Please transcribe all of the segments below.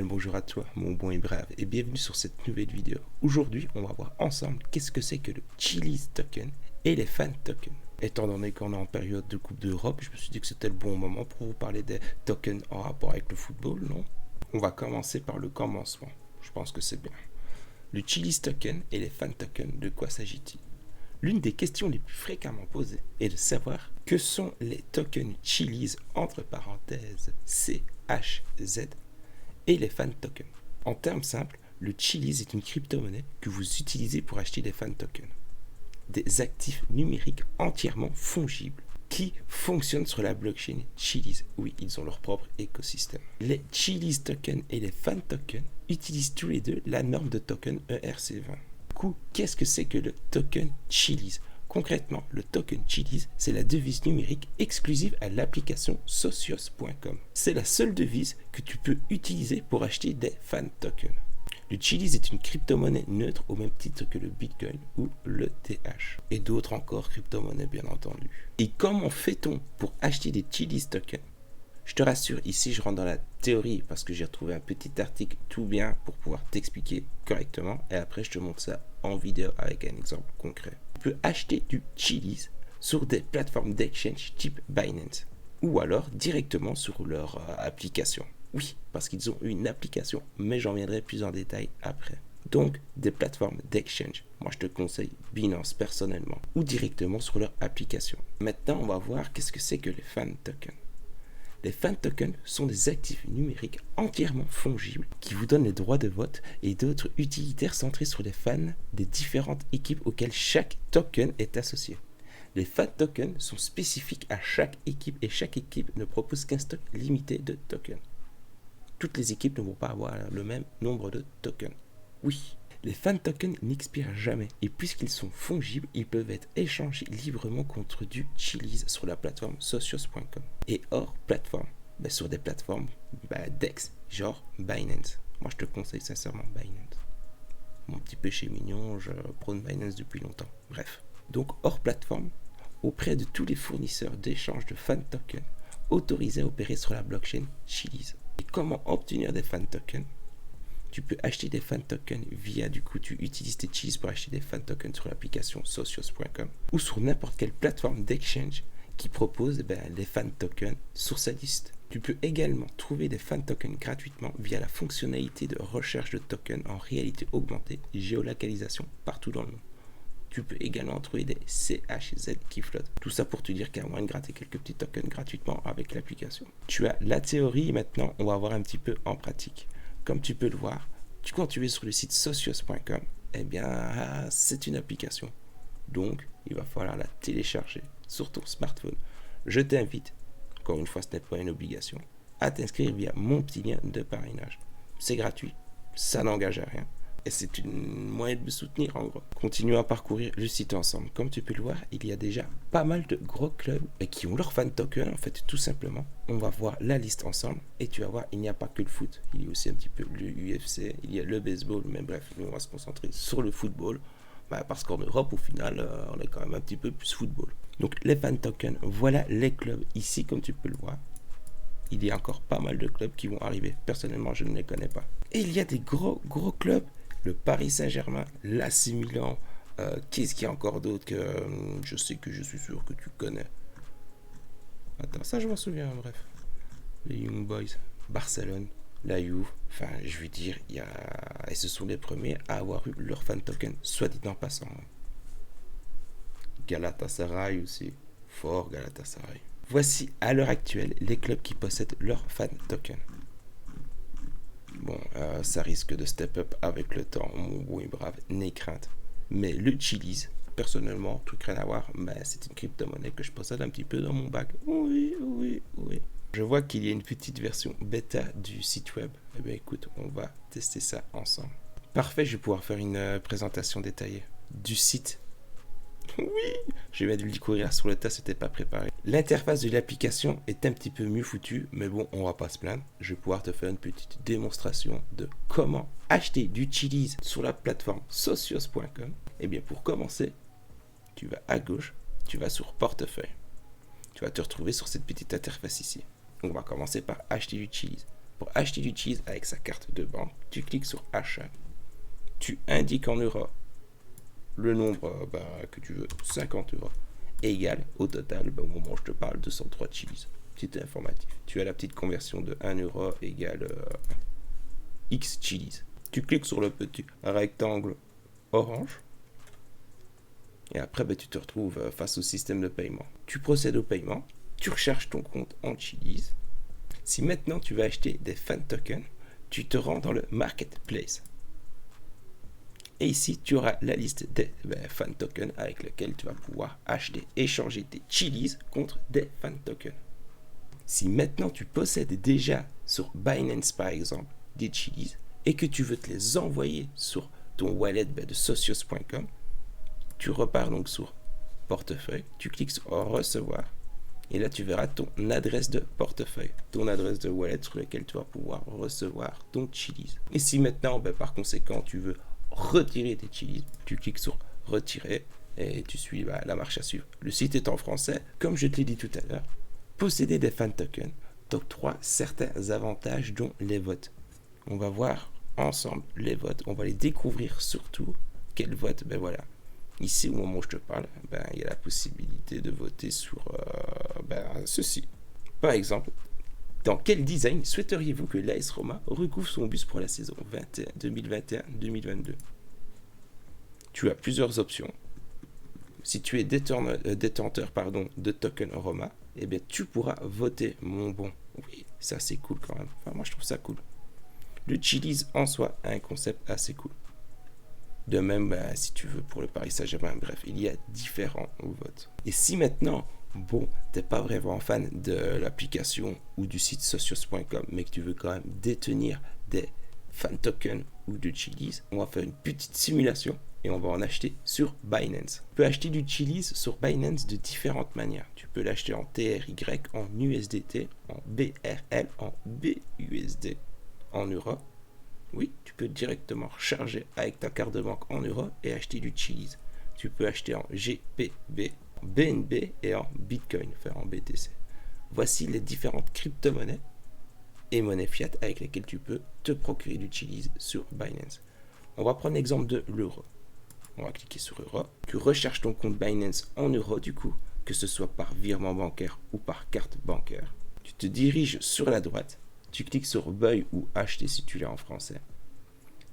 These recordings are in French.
bien bonjour à toi, mon bon et brave, et bienvenue sur cette nouvelle vidéo. Aujourd'hui, on va voir ensemble qu'est-ce que c'est que le Chiliz Token et les Fan Tokens. Étant donné qu'on est en période de Coupe d'Europe, je me suis dit que c'était le bon moment pour vous parler des tokens en rapport avec le football, non? On va commencer par le commencement. Je pense que c'est bien. Le Chiliz Token et les Fan Tokens, de quoi s'agit-il? L'une des questions les plus fréquemment posées est de savoir que sont les tokens Chiliz entre parenthèses CHZ et les fan tokens. En termes simples, le Chiliz est une crypto-monnaie que vous utilisez pour acheter des fan tokens, des actifs numériques entièrement fongibles qui fonctionnent sur la blockchain Chiliz. Oui, ils ont leur propre écosystème. Les Chiliz tokens et les fan tokens utilisent tous les deux la norme de token ERC20. Du coup, qu'est-ce que c'est que le token Chiliz? Concrètement, le token Chiliz, c'est la devise numérique exclusive à l'application Socios.com. C'est la seule devise que tu peux utiliser pour acheter des fan tokens. Le Chiliz est une crypto-monnaie neutre au même titre que le Bitcoin ou le TH. Et d'autres encore crypto-monnaies bien entendu. Et comment fait-on pour acheter des Chiliz tokens? Je te rassure, ici je rentre dans la théorie parce que j'ai retrouvé un petit article tout bien pour pouvoir t'expliquer correctement et après je te montre ça en vidéo avec un exemple concret. Tu peux acheter du Chiliz sur des plateformes d'exchange type Binance ou alors directement sur leur application. Oui, parce qu'ils ont une application, mais j'en viendrai plus en détail après. Donc, des plateformes d'exchange. Moi, je te conseille Binance personnellement ou directement sur leur application. Maintenant, on va voir qu'est-ce que c'est que les fan tokens. Les fan tokens sont des actifs numériques entièrement fongibles qui vous donnent les droits de vote et d'autres utilitaires centrés sur les fans des différentes équipes auxquelles chaque token est associé. Les fan tokens sont spécifiques à chaque équipe et chaque équipe ne propose qu'un stock limité de tokens. Toutes les équipes ne vont pas avoir le même nombre de tokens. Oui, les fan tokens n'expirent jamais et puisqu'ils sont fongibles, ils peuvent être échangés librement contre du Chiliz sur la plateforme Socios.com. Et hors plateforme, sur des plateformes DEX, genre Binance. Moi je te conseille sincèrement Binance. Mon petit péché mignon, je prône Binance depuis longtemps. Bref. Donc hors plateforme, auprès de tous les fournisseurs d'échange de fan tokens autorisés à opérer sur la blockchain Chiliz. Et comment obtenir des fan tokens? Tu peux acheter des fan tokens via, tu utilises tes Chiliz pour acheter des fan tokens sur l'application Socios.com ou sur n'importe quelle plateforme d'exchange qui propose les fan tokens sur sa liste. Tu peux également trouver des fan tokens gratuitement via la fonctionnalité de recherche de tokens en réalité augmentée et géolocalisation partout dans le monde. Tu peux également trouver des CHZ qui flottent. Tout ça pour te dire qu'il y a moyen de gratter quelques petits tokens gratuitement avec l'application. Tu as la théorie, maintenant on va voir un petit peu en pratique. Comme tu peux le voir, quand tu es sur le site socios.com, c'est une application. Donc, il va falloir la télécharger sur ton smartphone. Je t'invite, encore une fois, ce n'est pas une obligation, à t'inscrire via mon petit lien de parrainage. C'est gratuit, ça n'engage à rien. Et c'est une moyen de me soutenir en gros. Continuons à parcourir le site ensemble. Comme tu peux le voir, il y a déjà pas mal de gros clubs qui ont leur fan token en fait tout simplement. On va voir la liste ensemble et tu vas voir, il n'y a pas que le foot. Il y a aussi un petit peu le UFC, il y a le baseball, mais bref, nous on va se concentrer sur le football. Parce qu'en Europe au final, on est quand même un petit peu plus football. Donc les fan tokens, voilà les clubs ici comme tu peux le voir. Il y a encore pas mal de clubs qui vont arriver. Personnellement, je ne les connais pas. Et il y a des gros clubs. Le Paris Saint-Germain, l'AC Milan, qu'est-ce qu'il y a encore d'autre que je suis sûr que tu connais. Attends, ça je m'en souviens, bref. Les Young Boys, Barcelone, la Juve, enfin je veux dire, et ce sont les premiers à avoir eu leur fan token, soit dit en passant. Galatasaray aussi, fort Galatasaray. Voici à l'heure actuelle les clubs qui possèdent leur fan token. Bon, ça risque de step up avec le temps, mon beau et brave, n'aie crainte. Mais le Chiliz, personnellement, tout rien à voir, c'est une crypto-monnaie que je possède un petit peu dans mon bac. Oui. Je vois qu'il y a une petite version bêta du site web. Écoute, on va tester ça ensemble. Parfait, je vais pouvoir faire une présentation détaillée du site. Oui, je viens de le découvrir sur le tas, c'était pas préparé. L'interface de l'application est un petit peu mieux foutue, mais bon, on va pas se plaindre. Je vais pouvoir te faire une petite démonstration de comment acheter du Chiliz sur la plateforme socios.com. Pour commencer, tu vas à gauche, tu vas sur portefeuille. Tu vas te retrouver sur cette petite interface ici. On va commencer par acheter du Chiliz. Pour acheter du cheese avec sa carte de banque, tu cliques sur achat. Tu indiques en euros le nombre que tu veux, 50 euros, égal au total, au moment où je te parle, 203 cheese. Petit informatif. Tu as la petite conversion de 1 euro égale X cheese. Tu cliques sur le petit rectangle orange. Et après, tu te retrouves face au système de paiement. Tu procèdes au paiement. Tu recharges ton compte en cheese. Si maintenant tu veux acheter des fan tokens, tu te rends dans le marketplace. Et ici, tu auras la liste des fan tokens avec lesquels tu vas pouvoir acheter, échanger tes chilies contre des fan tokens. Si maintenant tu possèdes déjà sur Binance par exemple des chilies et que tu veux te les envoyer sur ton wallet de socios.com, tu repars donc sur portefeuille, tu cliques sur recevoir et là tu verras ton adresse de portefeuille, ton adresse de wallet sur laquelle tu vas pouvoir recevoir ton chilies. Et si maintenant par conséquent tu veux retirer tes chilies, tu cliques sur retirer et tu suis la marche à suivre. Le site est en français, comme je te l'ai dit tout à l'heure. Posséder des fan tokens t'octroie certains avantages dont les votes. On va voir ensemble les votes, on va les découvrir surtout. Quels votes? Voilà. Ici, au moment où je te parle, il y a la possibilité de voter sur ceci. Par exemple, dans quel design souhaiteriez-vous que l'AS Roma recouvre son bus pour la saison 2021-2022? Tu as plusieurs options. Si tu es détenteur de token Roma, tu pourras voter mon bon. Oui, ça c'est cool quand même. Enfin, moi je trouve ça cool. Le chilies en soi a un concept assez cool. De même, si tu veux pour le Paris Saint-Germain, bref, il y a différents votes. Et si maintenant, t'es pas vraiment fan de l'application ou du site socios.com, mais que tu veux quand même détenir des fan tokens ou de chilies, on va faire une petite simulation et on va en acheter sur Binance. Tu peux acheter du chilies sur Binance de différentes manières. Tu peux l'acheter en TRY, en USDT, en BRL, en BUSD, en euros. Oui, tu peux directement recharger avec ta carte de banque en euros et acheter du chilies. Tu peux acheter en GPB, en BNB et en Bitcoin, enfin en BTC. Voici les différentes crypto-monnaies et monnaies fiat avec lesquelles tu peux te procurer du chilies sur Binance. On va prendre l'exemple de l'euro. On va cliquer sur euro. Tu recharges ton compte Binance en euros du coup, que ce soit par virement bancaire ou par carte bancaire. Tu te diriges sur la droite. Tu cliques sur buy ou acheter si tu l'as en français.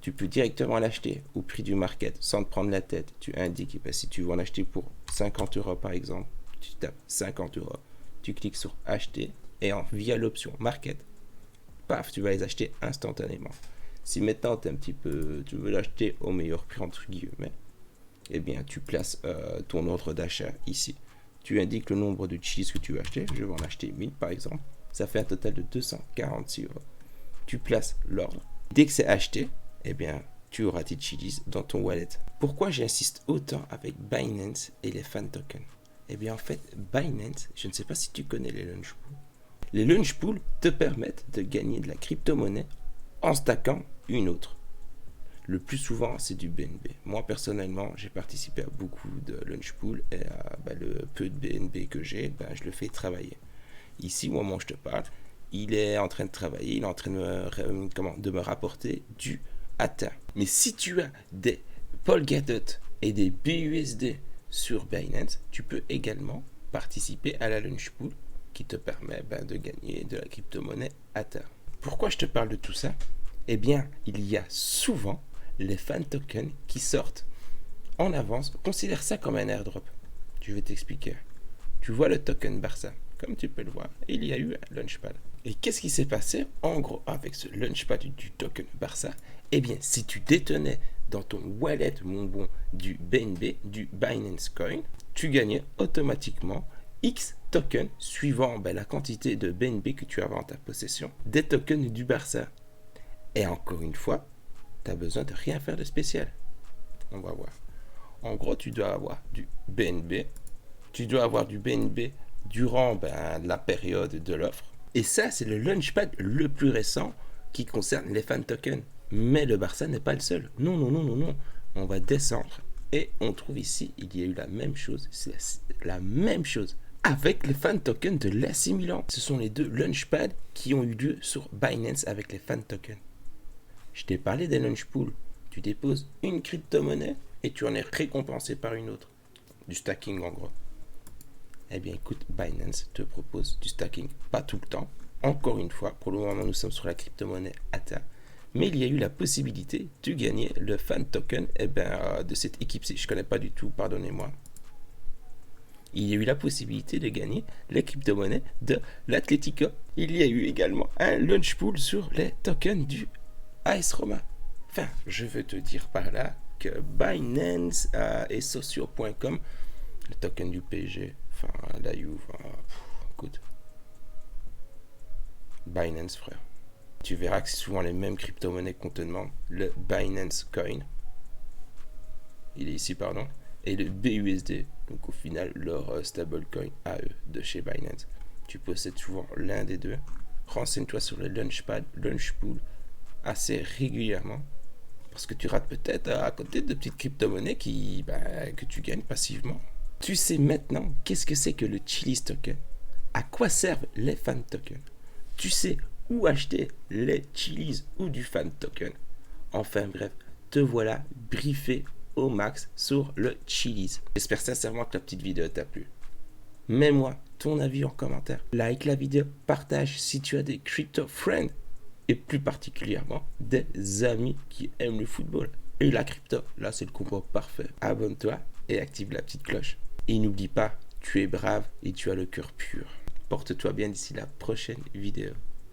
Tu peux directement l'acheter au prix du market sans te prendre la tête. Tu indiques si tu veux en acheter pour 50 euros par exemple. Tu tapes 50 euros. Tu cliques sur acheter et via l'option market, paf, tu vas les acheter instantanément. Si maintenant tu veux l'acheter au meilleur prix entre guillemets, tu places ton ordre d'achat ici. Tu indiques le nombre de chilies que tu veux acheter. Je vais en acheter 1000 par exemple. Ça fait un total de 246 euros. Tu places l'ordre. Dès que c'est acheté, tu auras tes chilies dans ton wallet. Pourquoi j'insiste autant avec Binance et les fan tokens? En fait, Binance, je ne sais pas si tu connais les launch pools. Les launch pools te permettent de gagner de la crypto-monnaie en stackant une autre. Le plus souvent, c'est du BNB. Moi, personnellement, j'ai participé à beaucoup de launch pools et le peu de BNB que j'ai, je le fais travailler. Ici, au moment où je te parle, il est en train de travailler, il est en train de me rapporter du ATA. Mais si tu as des Polkadot et des BUSD sur Binance, tu peux également participer à la launch pool qui te permet de gagner de la crypto-monnaie ATA. Pourquoi je te parle de tout ça? Il y a souvent les fan tokens qui sortent en avance. Considère ça comme un airdrop. Je vais t'expliquer. Tu vois le token Barça. Comme tu peux le voir, il y a eu un launchpad. Et qu'est-ce qui s'est passé en gros avec ce launchpad du token Barça? Si tu détenais dans ton wallet, mon bon, du BNB, du Binance Coin, tu gagnais automatiquement X tokens suivant la quantité de BNB que tu avais en ta possession, des tokens du Barça. Et encore une fois, tu n'as besoin de rien faire de spécial. On va voir. En gros, tu dois avoir du BNB. Tu dois avoir du BNB durant la période de l'offre. Et ça, c'est le launchpad le plus récent qui concerne les fan tokens. Mais le Barça n'est pas le seul. Non. On va descendre et on trouve ici, il y a eu la même chose. C'est la même chose avec les fan tokens de l'AC Milan. Ce sont les deux launchpads qui ont eu lieu sur Binance avec les fan tokens. Je t'ai parlé des launch pools. Tu déposes une crypto-monnaie et tu en es récompensé par une autre. Du stacking en gros. Eh bien écoute, Binance te propose du stacking. Pas tout le temps. Encore une fois, pour le moment nous sommes sur la crypto-monnaie ATA. Mais il y a eu la possibilité de gagner le fan token de cette équipe-ci. Je ne connais pas du tout, pardonnez-moi. Il y a eu la possibilité de gagner les crypto-monnaies de l'Atlético. Il y a eu également un launch pool sur les tokens du AS Roma. Enfin, je veux te dire par là que Binance et Socio.com, le token du PSG, enfin la Juve, écoute, Binance frère. Tu verras que c'est souvent les mêmes crypto-monnaies qu'on te demande. Le Binance Coin, il est ici, pardon, et le BUSD, donc au final leur stablecoin à eux de chez Binance. Tu possèdes souvent l'un des deux. Renseigne-toi sur le launchpad, launch pool assez régulièrement, parce que tu rates peut-être à côté de petites crypto-monnaies que tu gagnes passivement. Tu sais maintenant qu'est-ce que c'est que le Chiliz token, à quoi servent les fan tokens. Tu sais où acheter les Chiliz ou du fan token. Enfin bref, te voilà briefé au max sur le Chiliz. J'espère sincèrement que la petite vidéo t'a plu. Mets-moi ton avis en commentaire. Like la vidéo, partage si tu as des crypto friends et plus particulièrement des amis qui aiment le football et la crypto. Là, c'est le combo parfait. Abonne-toi et active la petite cloche. Et n'oublie pas, tu es brave et tu as le cœur pur. Porte-toi bien d'ici la prochaine vidéo.